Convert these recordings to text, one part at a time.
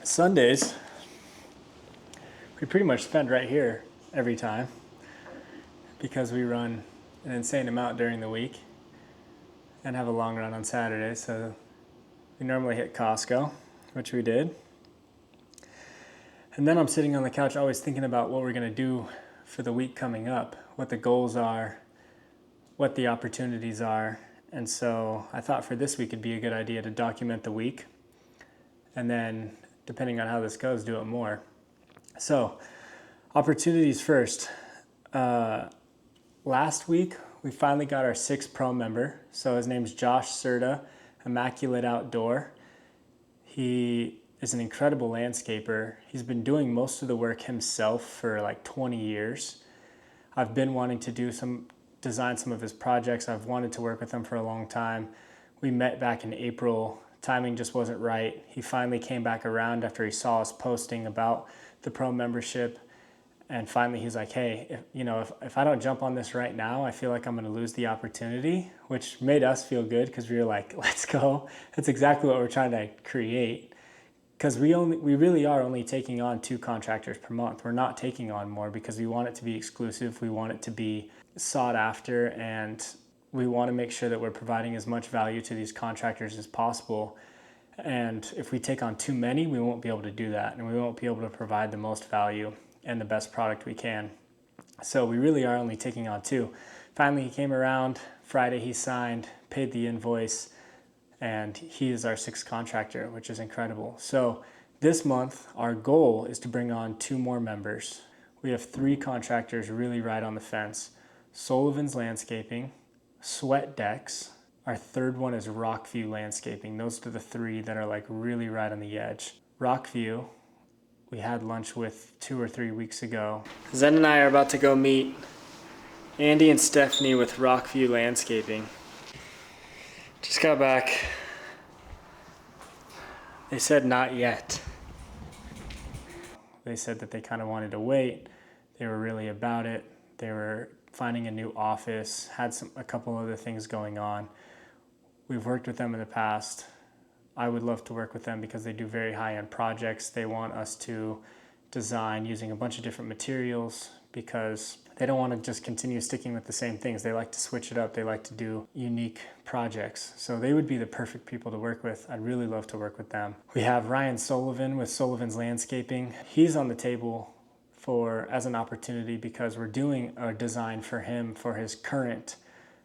Sundays, we pretty much spend right here every time because we run an insane amount during the week and have a long run on Saturdays. So we normally hit Costco, which we did. And then I'm sitting on the couch always thinking about what we're going to do for the week coming up, what the goals are, what the opportunities are. And so I thought for this week it'd be a good idea to document the week. And then, depending on how this goes, do it more. So, opportunities first. Last week, we finally got our 6th pro member. So his name's Josh Serta, Immaculate Outdoor. He is an incredible landscaper. He's been doing most of the work himself for like 20 years. I've been wanting to design some of his projects. I've wanted to work with him for a long time. We met back in April. Timing just wasn't right. He finally came back around after he saw us posting about the pro membership. And finally he's like, hey, if I don't jump on this right now, I feel like I'm going to lose the opportunity, which made us feel good because we were like, let's go. That's exactly what we're trying to create. Because we really are only taking on 2 contractors per month. We're not taking on more because we want it to be exclusive. We want it to be sought after, and we want to make sure that we're providing as much value to these contractors as possible. And if we take on too many, we won't be able to do that, and we won't be able to provide the most value and the best product we can. So we really are only taking on 2. Finally, he came around. Friday, he signed, paid the invoice, and he is our 6th contractor, which is incredible. So this month, our goal is to bring on 2 more members. We have 3 contractors really right on the fence. Sullivan's Landscaping, Sweat Decks. Our 3rd one is Rockview Landscaping. Those are the 3 that are like really right on the edge. Rockview, we had lunch with 2 or 3 weeks ago. Zen and I are about to go meet Andy and Stephanie with Rockview Landscaping. Just got back. They said not yet. They said that they kind of wanted to wait. They were really about it. They were finding a new office, had a couple other things going on. We've worked with them in the past. I would love to work with them because they do very high-end projects. They want us to design using a bunch of different materials because they don't want to just continue sticking with the same things. They like to switch it up. They like to do unique projects. So they would be the perfect people to work with. I'd really love to work with them. We have Ryan Sullivan with Sullivan's Landscaping. He's on the table as an opportunity because we're doing a design for him for his current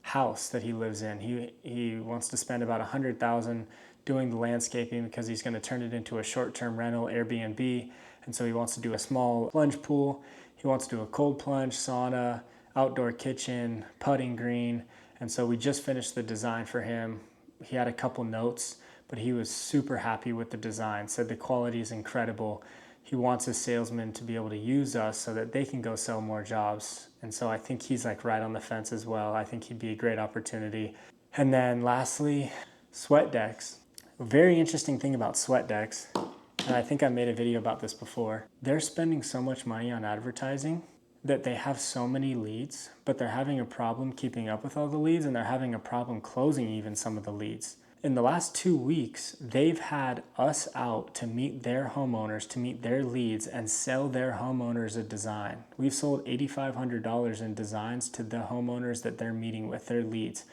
house that he lives in. He wants to spend about $100,000 doing the landscaping because he's going to turn it into a short-term rental Airbnb. And so he wants to do a small plunge pool. He wants to do a cold plunge, sauna, outdoor kitchen, putting green. And so we just finished the design for him. He had a couple notes, but he was super happy with the design, said the quality is incredible. He wants his salesmen to be able to use us so that they can go sell more jobs. And so I think he's like right on the fence as well. I think he'd be a great opportunity. And then lastly, Sweat Decks. A very interesting thing about Sweat Decks, and I think I made a video about this before, they're spending so much money on advertising that they have so many leads, but they're having a problem keeping up with all the leads, and they're having a problem closing even some of the leads. In the last 2 weeks, they've had us out to meet their homeowners, to meet their leads, and sell their homeowners a design. We've sold $8,500 in designs to the homeowners that they're meeting with, their leads.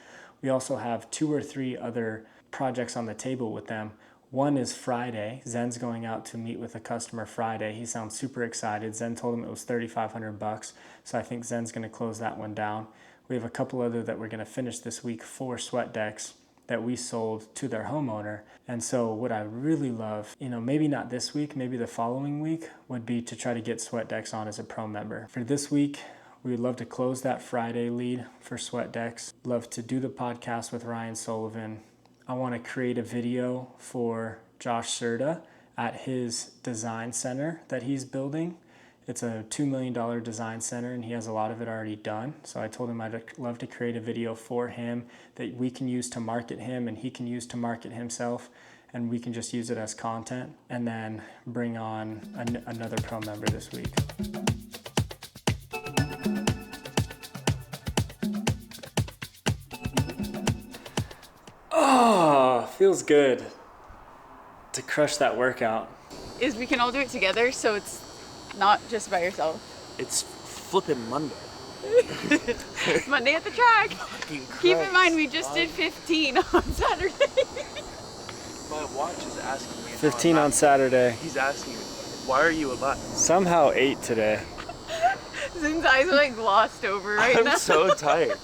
We also have 2 or 3 other projects on the table with them. One is Friday. Zen's going out to meet with a customer Friday. He sounds super excited. Zen told him it was $3,500, so I think Zen's going to close that one down. We have a couple other that we're going to finish this week, 4 Sweat Decks that we sold to their homeowner. And so what I really love, maybe not this week, maybe the following week, would be to try to get Sweat Decks on as a pro member. For this week, we would love to close that Friday lead for Sweat Decks. Love to do the podcast with Ryan Sullivan. I want to create a video for Josh Serta at his design center that he's building. It's a $2 million design center, and he has a lot of it already done. So I told him I'd love to create a video for him that we can use to market him and he can use to market himself, and we can just use it as content and then bring on another pro member this week. Oh, feels good to crush that workout. is we can all do it together, so it's not just by yourself. It's flipping Monday. Monday at the track. Keep in mind, we just did 15 on Saturday. My watch is asking me. 15 on Saturday. He's asking me, why are you alive? Somehow 8 today. Zin's eyes are like glossed over right now. I'm so tired.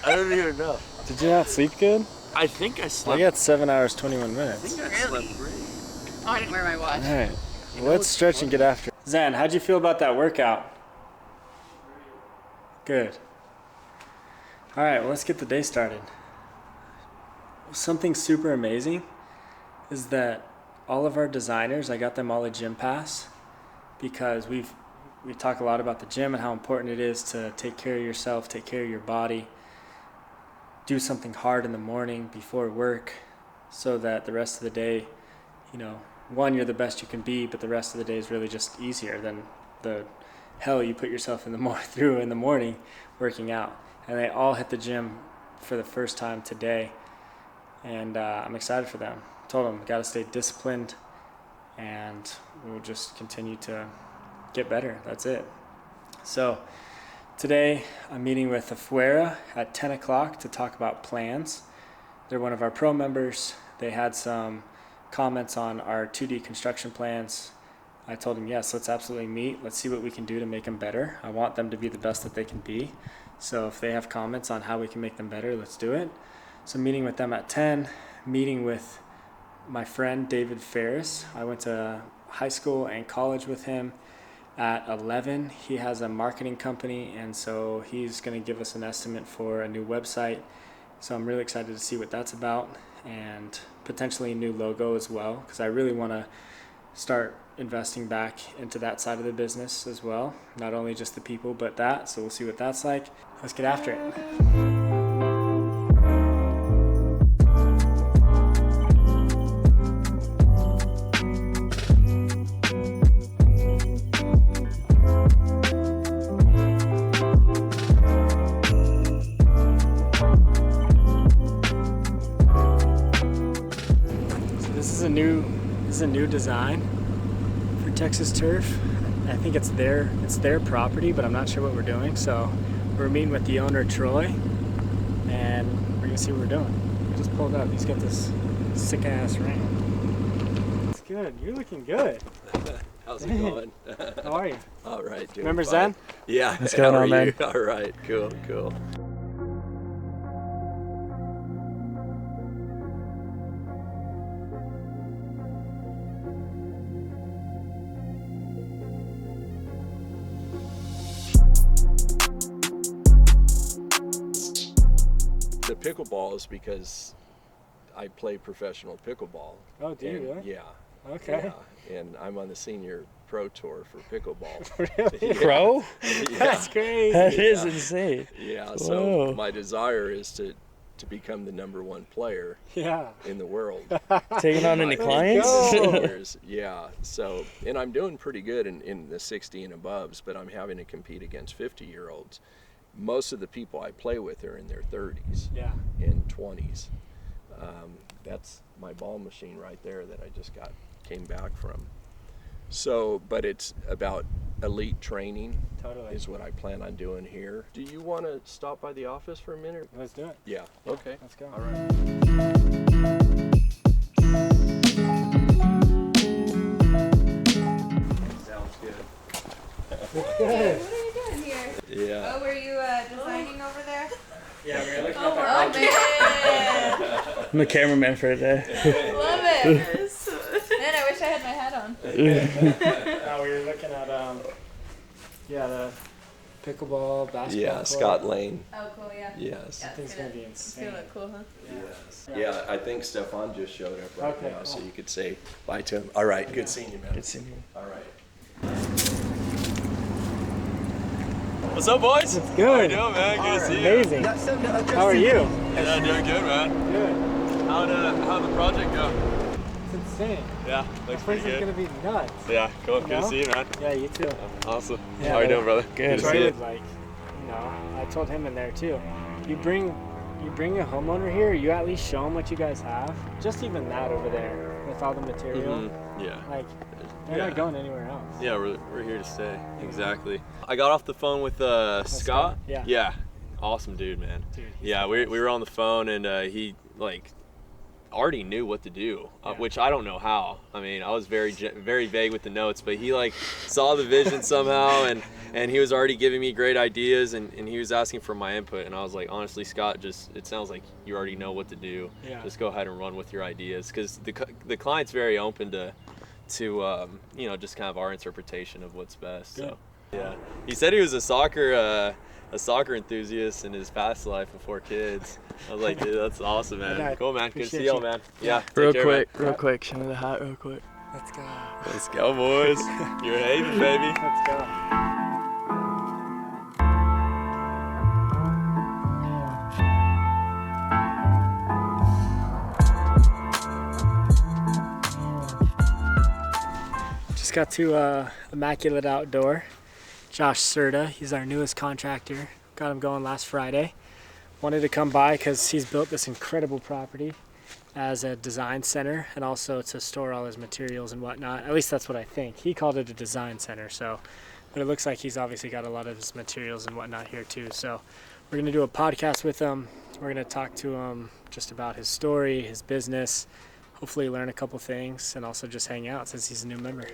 I don't even know. Did you not sleep good? I think I slept. I got 7 hours, 21 I minutes. think I Really? slept great. Oh, I didn't wear my watch. All right, well, let's stretch and get after it. Zen, how'd you feel about that workout? Good. All right, well, let's get the day started. Something super amazing is that all of our designers, I got them all a gym pass because we talk a lot about the gym and how important it is to take care of yourself, take care of your body, do something hard in the morning before work so that the rest of the day, you know, one, you're the best you can be, but the rest of the day is really just easier than the hell you put yourself through in the morning working out. And they all hit the gym for the first time today, and I'm excited for them. Told them, got to stay disciplined, and we'll just continue to get better. That's it. So today I'm meeting with Afuera at 10 o'clock to talk about plans. They're one of our pro members. They had some comments on our 2D construction plans. I told them, yes, let's absolutely meet. Let's see what we can do to make them better. I want them to be the best that they can be. So if they have comments on how we can make them better, let's do it. So meeting with them at 10, meeting with my friend David Ferris. I went to high school and college with him. At 11, he has a marketing company, and so he's going to give us an estimate for a new website. So I'm really excited to see what that's about, and potentially a new logo as well, because I really want to start investing back into that side of the business as well. Not only just the people, but that. So we'll see what that's like. Let's get after it. This is a new design for Texas Turf. I think it's their property, but I'm not sure what we're doing. So we're meeting with the owner, Troy, and we're gonna see what we're doing. We just pulled up. He's got this sick ass ring. It's good. You're looking good. How's it going? How are you? All right. Doing Remember fine. Zen? Yeah. What's going on, man? All right. Cool. The pickleball is because I play professional pickleball. Oh, do you really? Yeah. Okay. Yeah, and I'm on the senior pro tour for pickleball. Really? Yeah. Pro? Yeah. That's crazy. That is insane. Yeah, so Whoa. my desire is to become the #1 player Yeah. in the world. Taking on any clients? Seniors, yeah. So, and I'm doing pretty good in the 60 and above, but I'm having to compete against 50-year-olds. Most of the people I play with are in their 30s Yeah. and 20s. That's my ball machine right there that I just came back from. So, but it's about elite training. Totally. Is what I plan on doing here. Do you want to stop by the office for a minute? Let's do it. Yeah. Okay. Let's go. All right. Sounds good. Good. What are you doing here? Yeah. Oh, were you designing over there? Yeah, we were looking Oh, at that. man. I'm a cameraman for a day. Love it. Man, I wish I had my hat on. No, we were looking at the pickleball, basketball. Yeah, court. Scott Lane. Oh, cool, yeah. Yes. Yeah, I think it's gonna be It's gonna insane. look cool, huh? Yes. Yeah, I think Stefan just showed up right Okay, now, cool. so you could say bye to him. All right, good seeing you, man. Good seeing you. All right. What's up, boys? It's good. How you doing, man? Good to see you. Amazing. How are you? Yeah, doing good, man. Good. How'd the project go? It's insane. Yeah, This looks place pretty is gonna good. be nuts. Yeah, cool. You Good know? to see you, man. Yeah, you too. Awesome. Yeah, How you doing, brother? Good. to Troy see you. would like, I told him in there too. You bring a homeowner here, you at least show them what you guys have. Just even that over there with all the material. Yeah. Like, they're not going anywhere else. Yeah, we're here to stay. Exactly. I got off the phone with Scott. Yeah. Yeah. Awesome dude, man. Dude, Yeah, we were on the phone and he like already knew what to do, which I don't know how. I mean, I was very vague with the notes, but he like saw the vision somehow, and he was already giving me great ideas, and he was asking for my input, and I was like, honestly, Scott, it sounds like you already know what to do. Yeah. Just go ahead and run with your ideas, because the client's very open to you know, just kind of our interpretation of what's best. Good. So yeah, he said he was a soccer enthusiast in his past life before kids. I was like, dude, that's awesome, man. Okay. Cool, man. Good to Appreciate see you, you. man. Yeah. Real take care, quick. Show me the hat real quick. Let's go. man. Let's go, boys. You're a haven, baby. Let's go. Just got to Immaculate Outdoor. Josh Serta, he's our newest contractor. Got him going last Friday. Wanted to come by because he's built this incredible property as a design center and also to store all his materials and whatnot. At least that's what I think. He called it a design center, so, but it looks like he's obviously got a lot of his materials and whatnot here too. So we're gonna do a podcast with him. We're gonna talk to him just about his story, his business, hopefully learn a couple things, and also just hang out since he's a new member.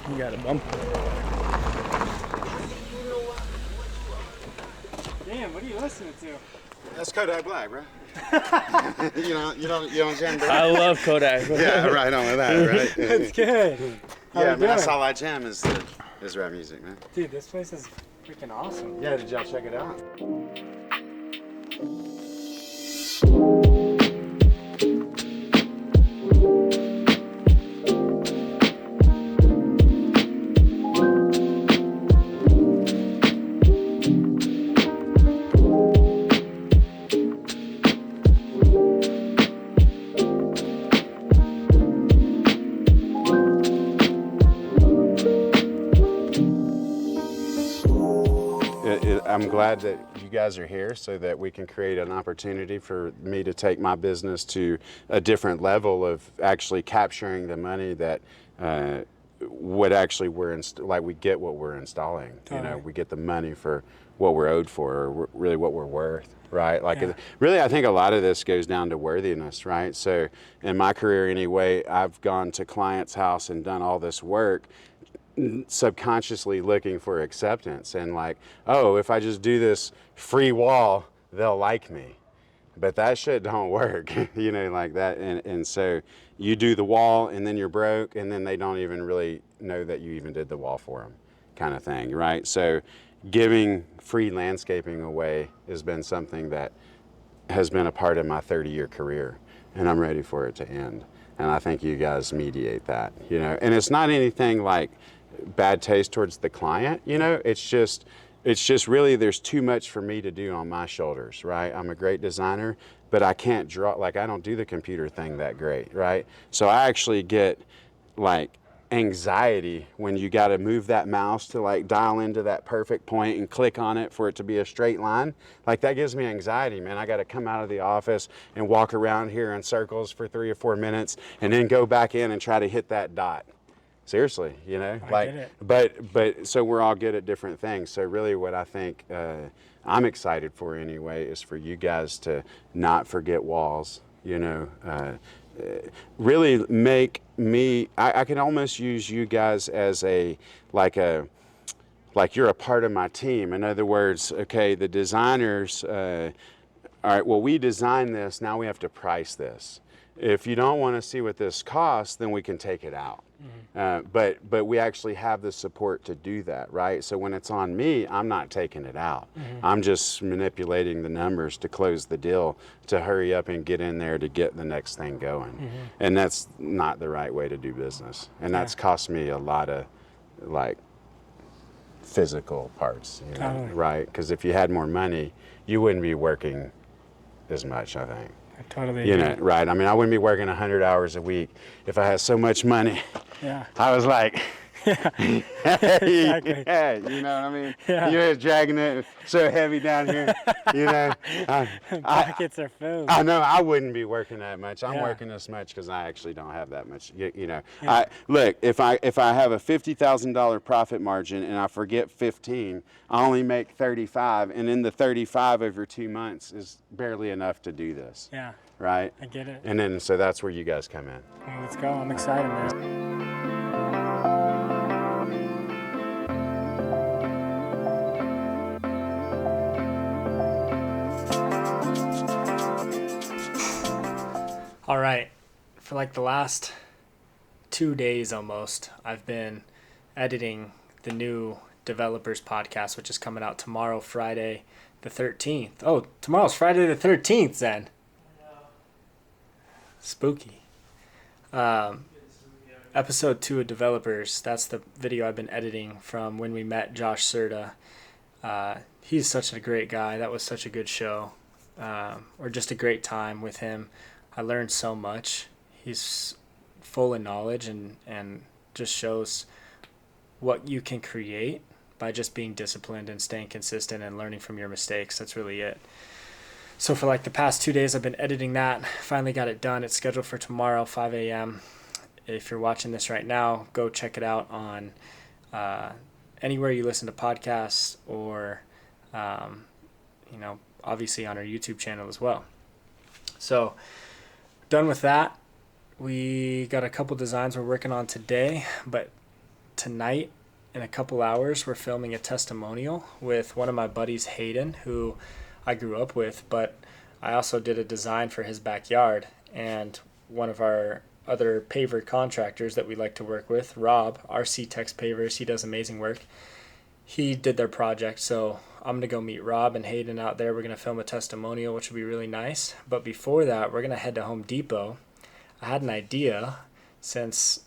You got a bump. Damn, what are you listening to? That's Kodak Black, bro. you don't jam, bro. I love Kodak. Yeah, right on with that, right? That's good. How Yeah, you man, that's doing? all I jam is rap music, man. Dude, this place is freaking awesome. Yeah, did y'all check it out? I'm glad that you guys are here so that we can create an opportunity for me to take my business to a different level of actually capturing the money that what actually we get what we're installing. You know, we get the money for what we're owed for, or really what we're worth, right? Like, really, I think a lot of this goes down to worthiness, right? So in my career anyway, I've gone to clients' house and done all this work subconsciously looking for acceptance and like, oh, if I just do this free wall, they'll like me. But that shit don't work, you know, like that. And so you do the wall and then you're broke and then they don't even really know that you even did the wall for them, kind of thing, right? So giving free landscaping away has been something that has been a part of my 30-year career, and I'm ready for it to end. And I think you guys mediate that, you know, and it's not anything like bad taste towards the client, you know, it's just really there's too much for me to do on my shoulders, right? I'm a great designer, but I can't draw, like I don't do the computer thing that great, right? So I actually get like anxiety when you got to move that mouse to like dial into that perfect point and click on it for it to be a straight line. Like that gives me anxiety, man. I got to come out of the office and walk around here in circles for 3 or 4 minutes and then go back in and try to hit that dot. Seriously, you know, but so we're all good at different things. So really what I think I'm excited for anyway is for you guys to not forget walls, you know, really make me, I can almost use you guys as like you're a part of my team. In other words, okay, the designers, all right, well, we designed this, now we have to price this. If you don't want to see what this costs, then we can take it out. Mm-hmm. But we actually have the support to do that, right? So when it's on me, I'm not taking it out. Mm-hmm. I'm just manipulating the numbers to close the deal, to hurry up and get in there to get the next thing going. Mm-hmm. And that's not the right way to do business. And that's cost me a lot of like physical parts, you know, right? Because if you had more money, you wouldn't be working as much, I think. totally You agree. know, right? I mean, I wouldn't be working 100 hours a week if I had so much money. Yeah. I was like, Exactly. yeah, you know what I mean? Yeah. You're dragging it so heavy down here, you know. Pockets are filled. I know I wouldn't be working that much. I'm Yeah. working this much because I actually don't have that much. You know, look, if I have a $50,000 profit margin and I forget 15, I only make 35, and in the 35 over 2 months is barely enough to do this, Yeah, right? I get it. And then so that's where you guys come in. Well, let's go. I'm excited, man. All right, for like the last 2 days almost, I've been editing the new Developers podcast, which is coming out tomorrow, Friday the 13th. Oh, tomorrow's Friday the 13th, Zen. Spooky. Episode 2 of Developers, that's the video I've been editing from when we met Josh Serta. He's such a great guy. That was such a good show, or just a great time with him. I learned so much. He's full of knowledge and just shows what you can create by just being disciplined and staying consistent and learning from your mistakes. That's really it. So for like the past 2 days, I've been editing that. Finally got it done. It's scheduled for tomorrow, 5 a.m. If you're watching this right now, go check it out on anywhere you listen to podcasts, or obviously on our YouTube channel as well. So done with that. We got a couple designs we're working on today, but tonight in a couple hours we're filming a testimonial with one of my buddies, Hayden, who I grew up with, but I also did a design for his backyard. And one of our other paver contractors that we like to work with, Rob, RC Tex Pavers, he does amazing work. He did their project, so I'm going to go meet Rob and Hayden out there. We're going to film a testimonial, which will be really nice. But before that, we're going to head to Home Depot. I had an idea, since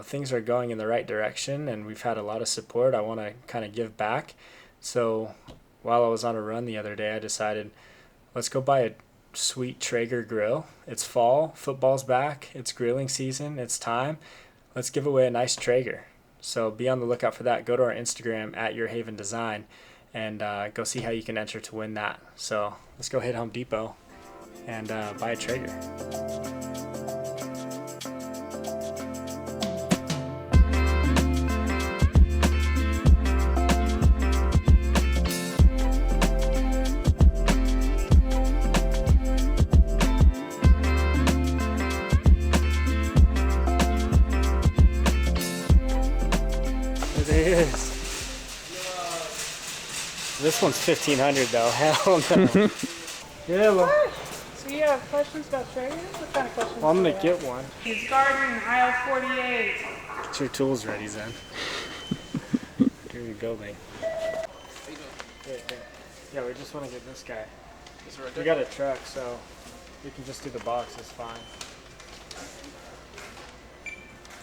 things are going in the right direction and we've had a lot of support. I want to kind of give back. So while I was on a run the other day, I decided, let's go buy a sweet Traeger grill. It's fall, football's back, it's grilling season, it's time. Let's give away a nice Traeger. So be on the lookout for that. Go to our Instagram at Your Haven Design and go see how you can enter to win that. So let's go hit Home Depot and buy a Traeger. This one's $1,500 though. Hell no. Yeah, well, So you have questions about Traeger? What kind of questions? I'm gonna get one. He's garden aisle 48. Get your tools ready, Zen. You're rebuilding. Yeah, we just want to get this guy. We got a truck, so we can just do the box. It's fine.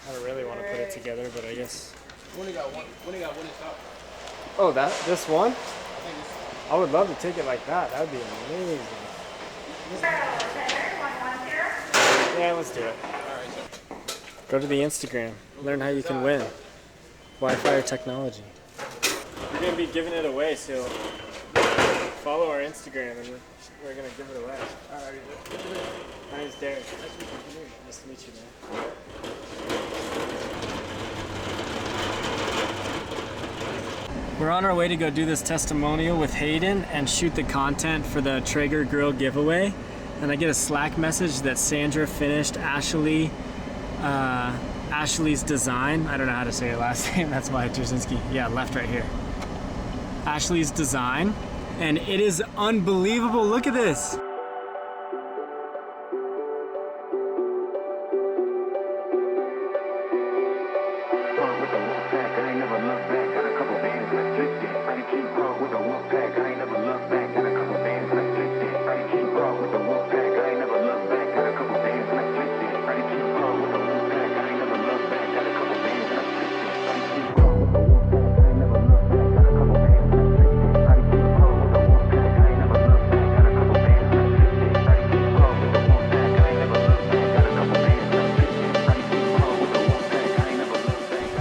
I don't really want to put it together, but I guess. We only got one in stock. Oh, this one? I would love to take it like that. That would be amazing. Yeah, let's do it. Go to the Instagram. Learn how you can win. Wi-Fi or technology. We're going to be giving it away, so follow our Instagram and we're going to give it away. My name's Derek. Nice to meet you, man. We're on our way to go do this testimonial with Hayden and shoot the content for the Traeger grill giveaway. And I get a Slack message that Sandra finished Ashley's design. I don't know how to say her last name. That's why Jasinski. Yeah, left right here. Ashley's design. And it is unbelievable. Look at this.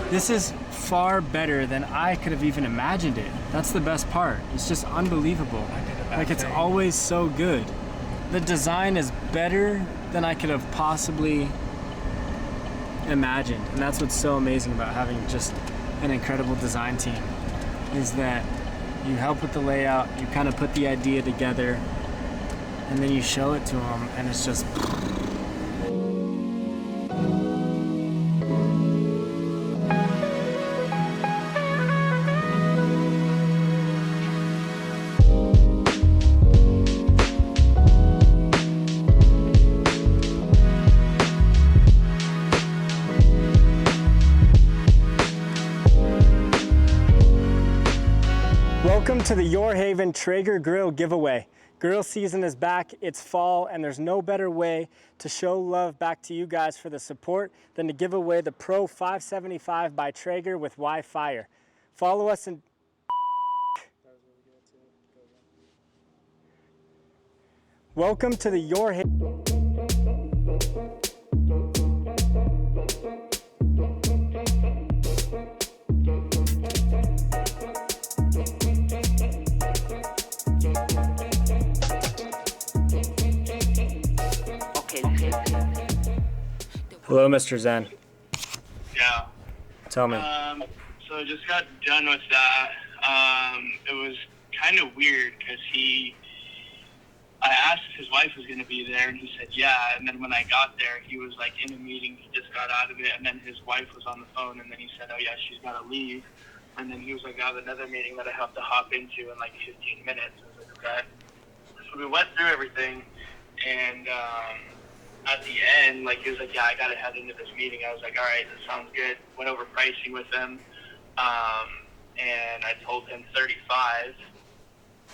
This is far better than I could have even imagined it. That's the best part. It's just unbelievable. Like, it's always so good. The design is better than I could have possibly imagined. And that's what's so amazing about having just an incredible design team, is that you help with the layout, you kind of put the idea together, and then you show it to them, and it's just... Welcome to the Your Haven Traeger Grill giveaway. Grill season is back, it's fall, and there's no better way to show love back to you guys for the support than to give away the Pro 575 by Traeger with Wi-Fi. Follow us and welcome to the Your Haven. Hello, Mr. Zen. Yeah. Tell me. So I just got done with that. It was kind of weird because I asked if his wife was going to be there, and he said yeah. And then when I got there, he was like in a meeting. He just got out of it, and then his wife was on the phone, and then he said, oh yeah, she's got to leave. And then he was like, I have another meeting that I have to hop into in like 15 minutes. I was like, okay. So we went through everything, and at the end, like, he was like, yeah, I got to head into this meeting. I was like, all right, that sounds good. Went over pricing with him, and I told him 35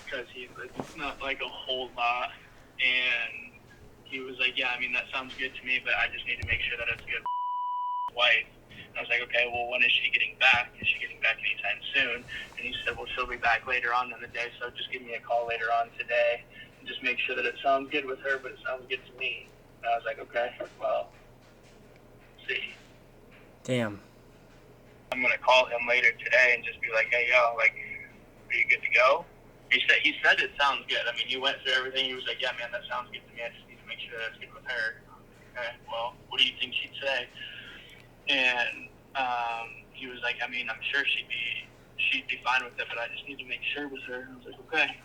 because it's not like a whole lot. And he was like, yeah, I mean, that sounds good to me, but I just need to make sure that it's good for wife. And I was like, okay, well, when is she getting back? Is she getting back anytime soon? And he said, well, she'll be back later on in the day, so just give me a call later on today and just make sure that it sounds good with her, but it sounds good to me. And I was like, okay, well, see. Damn. I'm going to call him later today and just be like, hey, yo, like, are you good to go? He said it sounds good. I mean, he went through everything. He was like, yeah, man, that sounds good to me. I just need to make sure that's good with her. Okay, well, what do you think she'd say? And he was like, I mean, I'm sure she'd be fine with it, but I just need to make sure with her. I was like, okay.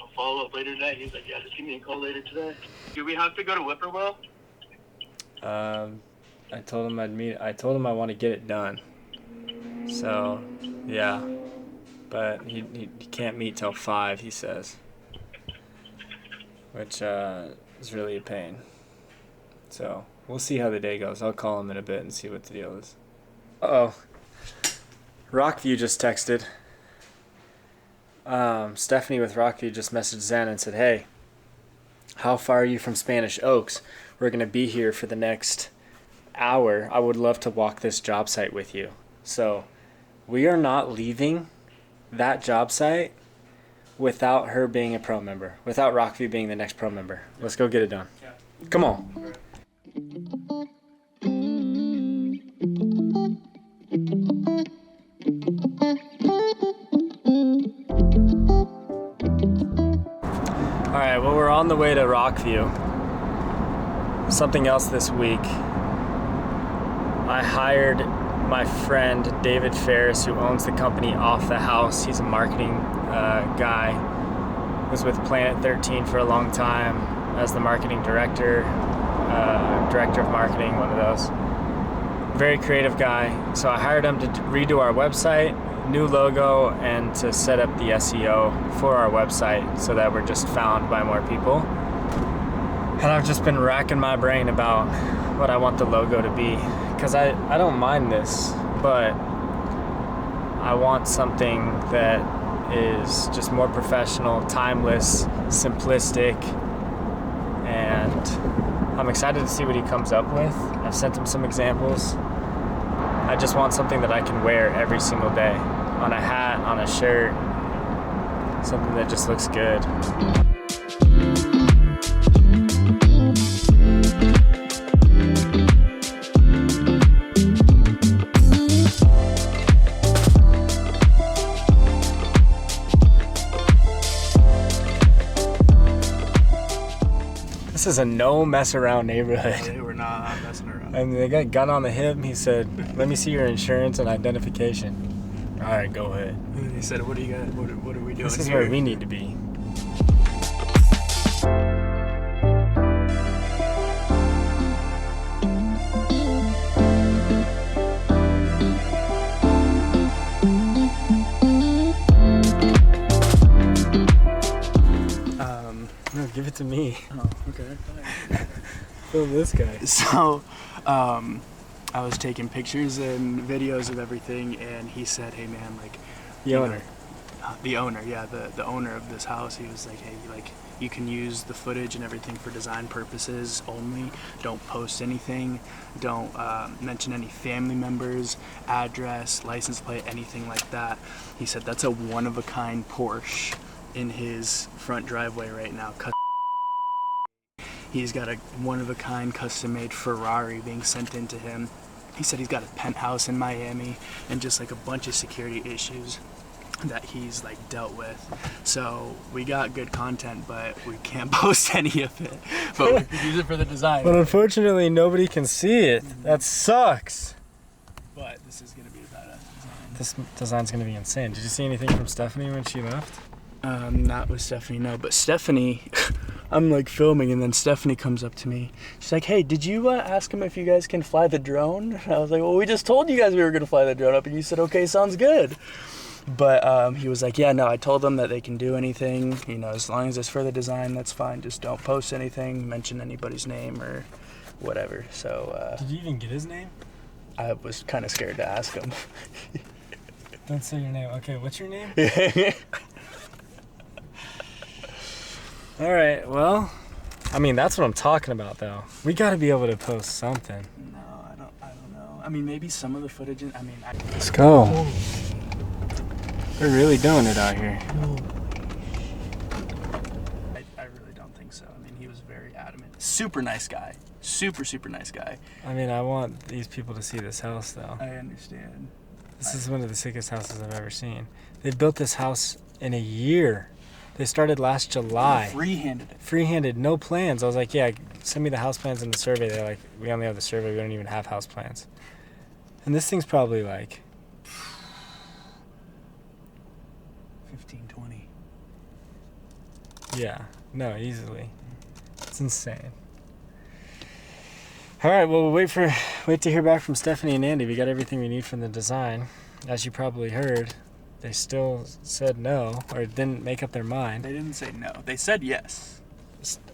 I'll follow up later today. He's like, yeah, just give me a call later today. Do we have to go to Whippoorwill? I told him I told him I want to get it done. So, yeah. But he can't meet till 5, he says. Which is really a pain. So, we'll see how the day goes. I'll call him in a bit and see what the deal is. Uh-oh. Rockview just texted. Stephanie with Rockview just messaged Zen and said, hey, how far are you from Spanish Oaks? We're going to be here for the next hour. I would love to walk this job site with you. So we are not leaving that job site without her being a pro member, without Rockview being the next pro member. Let's go get it done. Yeah. Come on. Alright, well, we're on the way to Rockview. Something else this week. I hired my friend David Ferris, who owns the company Off the House. He's a marketing guy. Was with Planet 13 for a long time as the marketing director, director of marketing, one of those. Very creative guy. So I hired him to redo our website, new logo, and to set up the SEO for our website so that we're just found by more people. And I've just been racking my brain about what I want the logo to be, because I don't mind this, but I want something that is just more professional, timeless, simplistic, and I'm excited to see what he comes up with. I've sent him some examples. I just want something that I can wear every single day, on a hat, on a shirt, something that just looks good. is a no mess around neighborhood. They were not messing around. And they got a gun on the hip. He said, "Let me see your insurance and identification." All right, go ahead. And he said, "What are you guys? What are we doing This is here?" where we need to be. No, give it to me. Oh, okay. Film this guy. So, I was taking pictures and videos of everything, and he said, "Hey, man, like The owner. the owner, yeah, the owner of this house, he was like, hey, like, you can use the footage and everything for design purposes only. Don't post anything. Don't mention any family members, address, license plate, anything like that." He said that's a one-of-a-kind Porsche in his front driveway right now. He's got a one-of-a-kind custom-made Ferrari being sent into him. He said he's got a penthouse in Miami and just like a bunch of security issues that he's like dealt with. So we got good content, but we can't post any of it. But we can use it for the design. But unfortunately, nobody can see it. That sucks. But this is gonna be a badass design. This design's gonna be insane. Did you see anything from Stephanie when she left? Not with Stephanie, no. But Stephanie, I'm like filming, and then Stephanie comes up to me. She's like, "Hey, did you ask him if you guys can fly the drone?" And I was like, "Well, we just told you guys we were gonna fly the drone up, and you said, okay, sounds good." But he was like, "Yeah, no, I told them that they can do anything, you know, as long as it's for the design, that's fine. Just don't post anything, mention anybody's name or whatever." So Did you even get his name? I was kind of scared to ask him. Don't say your name. Okay, what's your name? All right, well, I mean, that's what I'm talking about, though. We got to be able to post something. No, I don't know. I mean, maybe some of the footage. Let's go. We're really doing it out here. I really don't think so. I mean, he was very adamant. Super nice guy. Super nice guy. I mean, I want these people to see this house, though. I understand. This is one of the sickest houses I've ever seen. They built this house in a year. They started last July. Free-handed it. Free-handed, no plans. I was like, yeah, send me the house plans and the survey. They're like, we only have the survey. We don't even have house plans. And this thing's probably like 15, 20. Yeah, no, easily. It's insane. All right, well, we'll wait to hear back from Stephanie and Andy. We got everything we need from the design. As you probably heard, they still said no, or didn't make up their mind. They didn't say no. They said yes.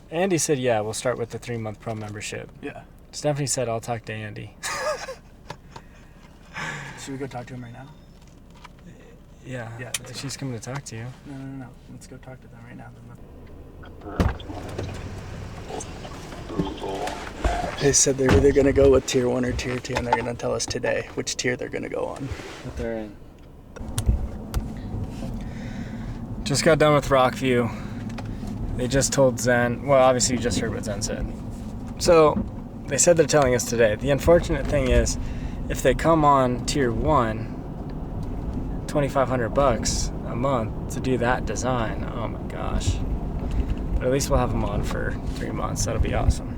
Andy said, yeah, we'll start with the 3-month pro membership. Yeah. Stephanie said, I'll talk to Andy. Should we go talk to him right now? Yeah, Yeah, let's she's coming to talk to you. No. Let's go talk to them right now. They said they're either going to go with tier 1 or tier 2, and they're going to tell us today which tier they're going to go on. What they're in. Just got done with Rockview. They just told Zen, well, obviously you just heard what Zen said. So they said they're telling us today. The unfortunate thing is, if they come on tier 1, $2,500 a month to do that design, oh my gosh. But at least we'll have them on for 3 months. That'll be awesome.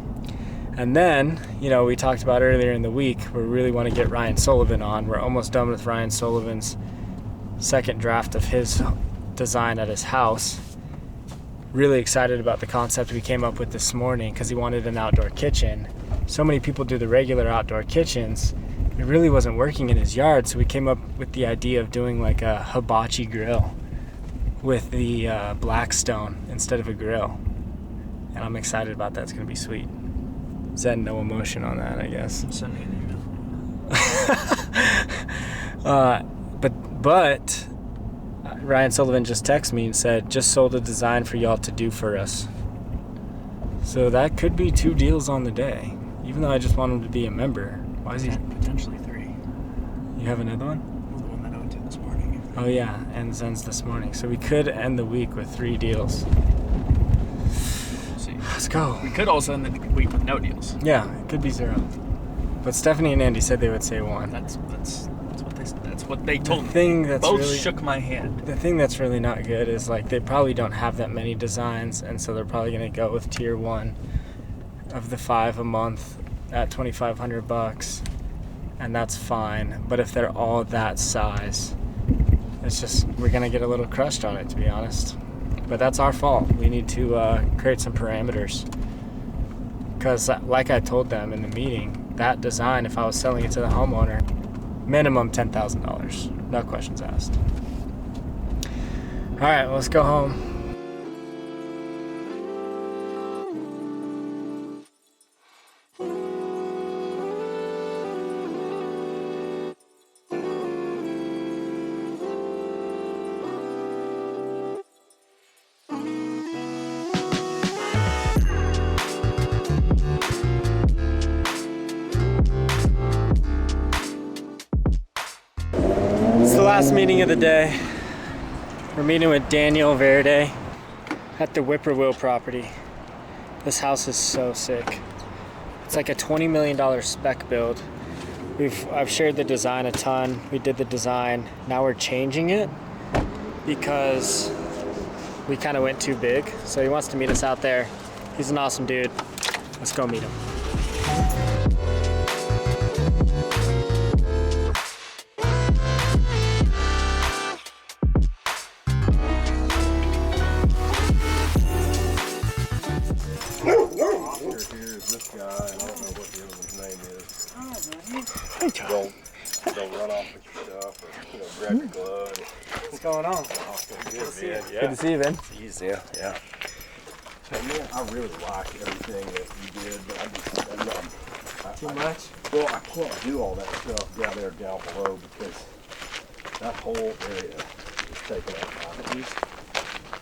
And then, you know, we talked about earlier in the week, we really want to get Ryan Sullivan on. We're almost done with Ryan Sullivan's second draft of his design at his house. Really excited about the concept we came up with this morning because he wanted an outdoor kitchen. So many people do the regular outdoor kitchens. It really wasn't working in his yard, so we came up with the idea of doing like a hibachi grill with the Blackstone instead of a grill. And I'm excited about that. It's going to be sweet. Zen, no emotion on that, I guess. Send me an email. But Ryan Sullivan just texted me and said, just sold a design for y'all to do for us. So that could be 2 deals on the day. Even though I just want him to be a member. Why is he? Potentially 3. You have another one? The one that I went to this morning. Oh yeah, and Zen's this morning. So we could end the week with 3 deals. We'll see. Let's go. We could also end the week with no deals. Yeah, it could be 0. But Stephanie and Andy said they would say 1. That's what they told me. Thing that's Both really, shook my hand. the thing that's really not good is like they probably don't have that many designs, and so they're probably gonna go with tier 1 of the 5 a month at $2,500, and that's fine. But if they're all that size, it's just, we're gonna get a little crushed on it, to be honest. But that's our fault. We need to create some parameters. Because like I told them in the meeting, that design, if I was selling it to the homeowner, minimum $10,000, no questions asked. All right, well, let's go home. It's the last meeting of the day. We're meeting with Daniel Verde at the Whippoorwill property. This house is so sick. It's like a $20 million spec build. I've shared the design a ton. We did the design. Now we're changing it because we kind of went too big. So he wants to meet us out there. He's an awesome dude. Let's go meet him. This guy, I don't know what the other one's name is. They'll run off with your stuff or grab your glove. What's going on? Good, man. Yeah. Good to see you, Ben. Jeez, yeah. So, man, I really like everything that you did, but Too much? Well, I can't do all that stuff down there down below because that whole area is taken up by the east.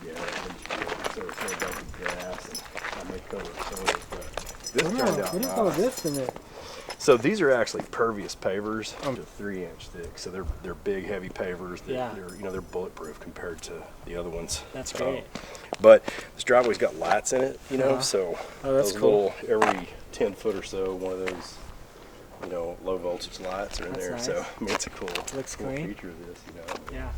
Yeah, that needs to be, so it's going to go with grass and I may cover it soil, but this turned out what is nice. all this in it? So these are actually pervious pavers. They're 3-inch thick, so they're big, heavy pavers. Yeah. They're bulletproof compared to the other ones. That's great. But this driveway's got lights in it, so that's those cool. little, every 10 foot or so, one of those, low voltage lights are in That's there. nice. So I mean, it's a cool, Looks cool clean. feature of this, Yeah.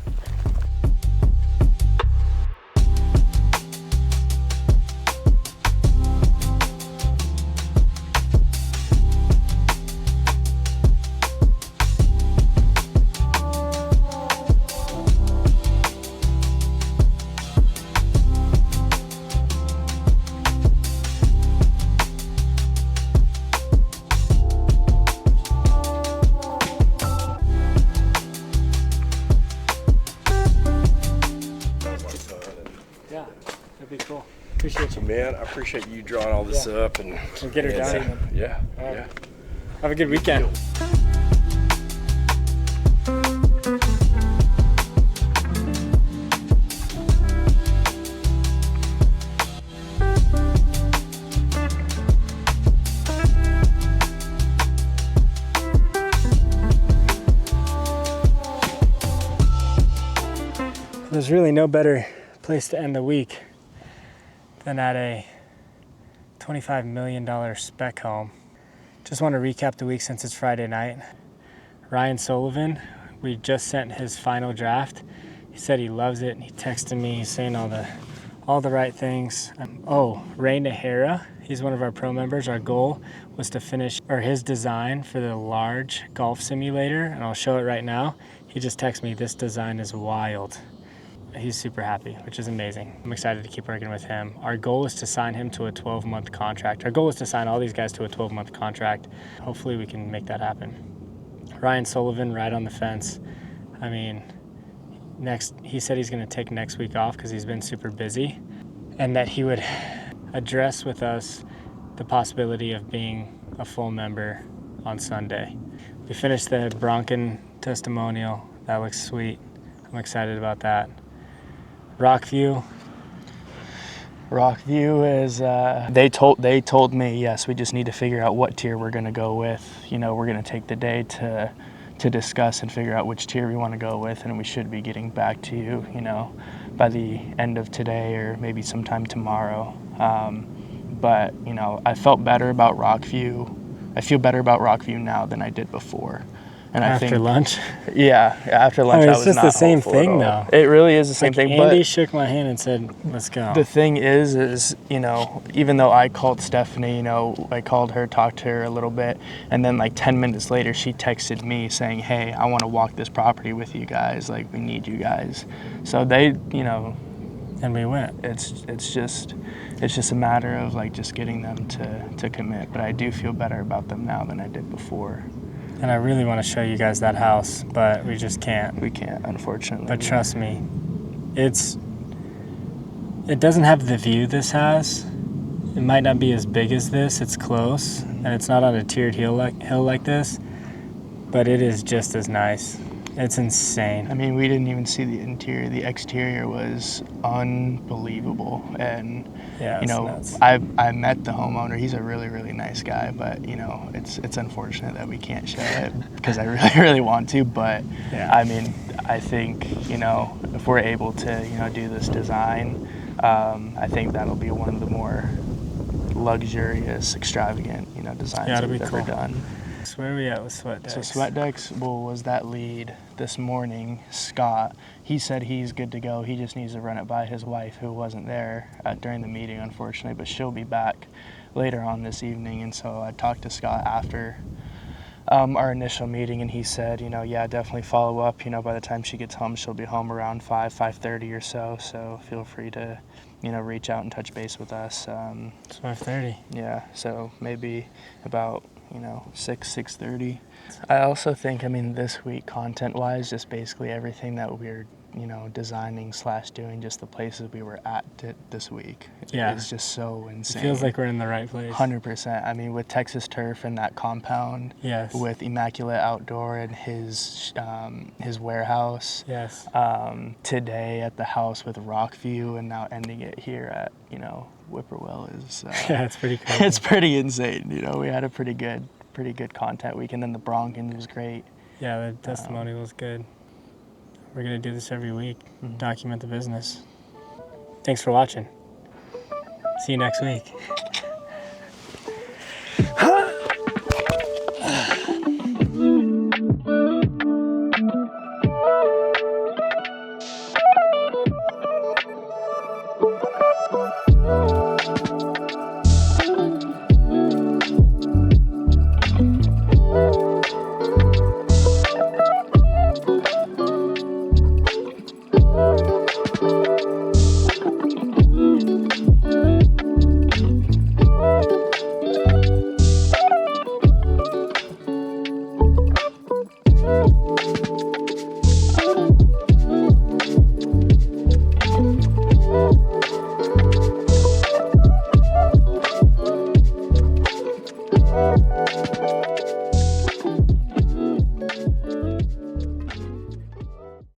Yeah, that'd be cool. Appreciate you. Man, I appreciate you drawing all this up and We'll get her done. Yeah, All right. yeah. Have a good weekend. There's really no better place to end the week than at a $25 million spec home. Just want to recap the week since it's Friday night. Ryan Sullivan, we just sent his final draft. He said he loves it. He texted me, he's saying all the right things. Ray Nahara, he's one of our pro members. Our goal was to finish his design for the large golf simulator, and I'll show it right now. He just texted me, this design is wild. He's super happy, which is amazing. I'm excited to keep working with him. Our goal is to sign him to a 12-month contract. Our goal is to sign all these guys to a 12-month contract. Hopefully we can make that happen. Ryan Sullivan, right on the fence. I mean, he said he's gonna take next week off because he's been super busy, and that he would address with us the possibility of being a full member on Sunday. We finished the Bronken testimonial. That looks sweet. I'm excited about that. Rockview is, they told me, yes, we just need to figure out what tier we're gonna go with. We're gonna take the day to discuss and figure out which tier we wanna go with, and we should be getting back to you, by the end of today or maybe sometime tomorrow. But, I felt better about Rockview. I feel better about Rockview now than I did before. And After I think, lunch? yeah, after lunch, I it's was just not the same hopeful at thing, all. though. It really is the same Like, thing. Andy But shook my hand and said, let's go. the thing is, you know, even though I called Stephanie, you know, I called her, talked to her a little bit, and then like 10 minutes later, she texted me saying, hey, I want to walk this property with you guys. Like, we need you guys. So they, you know, and we went. It's just a matter of like just getting them to commit. But I do feel better about them now than I did before. And I really want to show you guys that house, but we just can't. We can't, unfortunately. But trust me, it doesn't have the view this has. It might not be as big as this. It's close, and it's not on a tiered hill like this, but it is just as nice. It's insane. I mean, we didn't even see the interior. The exterior was unbelievable, and yeah, you know, nuts. I met the homeowner. He's a really, really nice guy, but you know, it's unfortunate that we can't show it because I really, really want to. But yeah. I mean, I think, you know, if we're able to, you know, do this design, I think that'll be one of the more luxurious, extravagant, you know, designs that we've ever done. So where are we at with Sweat Decks? So Sweat Decks, well, was that lead this morning, Scott. He said he's good to go. He just needs to run it by his wife, who wasn't there during the meeting, unfortunately, but she'll be back later on this evening. And so I talked to Scott after our initial meeting, and he said, you know, yeah, definitely follow up. You know, by the time she gets home, she'll be home around 5:30 or so. So feel free to, you know, reach out and touch base with us. It's 5:30. Yeah, so maybe about, you know, 6:30. I also think, I mean, this week, content-wise, just basically everything that we're, you know, designing / doing, just the places we were at this week. Yeah. It's just so insane. It feels like we're in the right place. 100%. I mean, with Texas Turf and that compound. Yes. With Immaculate Outdoor and his warehouse. Yes. Today at the house with Rockview, and now ending it here at, you know, Whippoorwill is. Yeah, it's pretty crazy. It's pretty insane. You know, we had a pretty good content week, and then the Broncos was great. Yeah, the testimony was good. We're gonna do this every week. Document the business. Thanks for watching. See you next week.